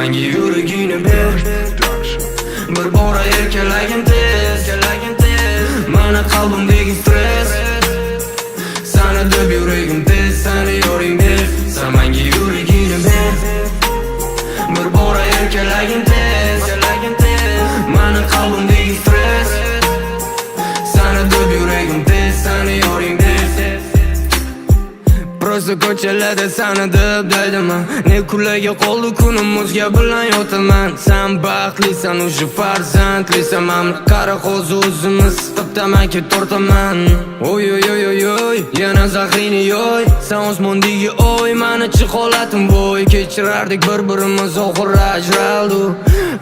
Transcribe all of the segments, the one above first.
menga yuragingni ber. Bir bora erkalagin tez, mani qalbimdagi stress. Sana deb yuragim tez, seni yoring ber. Sen menga yuragingni ber. Bir bora erkalagin tez, mani qalbimdagi stress. Sana deb yuragim tez, seni yoring ber. Prosta ko'chalarda seni deb deydiman. Ne kulaga qoldi kunim o'zga bilan yotaman. Sen baxtlisan, o'sha farzandlisan. Men qara qo'zi o'zimiz tamaki tortaman. Oy oy oy oy oy, yana zahrini yoy. Sen osmondagi oy, meni holatim voy. Kechirardik bir-birimiz, oxir ajraldi.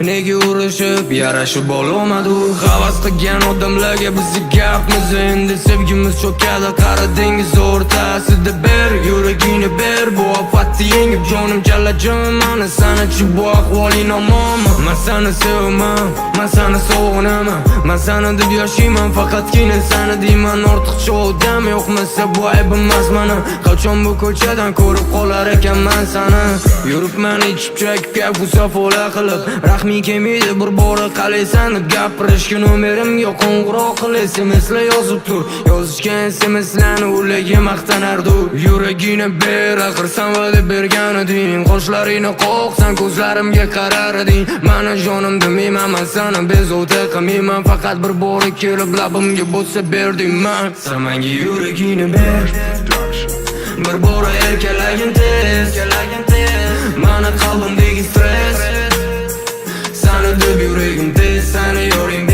Nega urushib, yarashib olmadi. Havas qilgan odamlarga bizni gapmiz. Endi sevgimiz cho'kadi qara dengiz o'rtasida. Ber yuragingni ber, bu ofatni yengib jonim jalajon. Mani sanachi bu ahvoling omonmi? Men seni sevaman, men seni sog'inaman. Men seni deb yashayman, faqatgina seni deyman. Ortiqcha odam yo'qmasa bu ayb emas meni. Qachon bu ko'chadan ko'rib qolar ekanman seni. Yuribman ichib chekib gap safola qilib. Rahming kelmaydi bir bora qalaysan deb gapirishga nomerimga qo'ng'iroq qil. SMS'lar yozib tur, yozishgan SMS'larni ularga maqtanardi. Yuragingni ber, axir sen va'da bergan eding. Qoshlaringni qoq, sen ko'zlarimga qarar eding. Meni jonim demayman, men seni bezovta qilmayman. Faqat bir bora kelib labimga bo'lsa berding man. Sen menga yuragingni ber. Bir bora erkalagin tez, mani qalbimdagi stress. Seni deb yuragim tez, seni yoring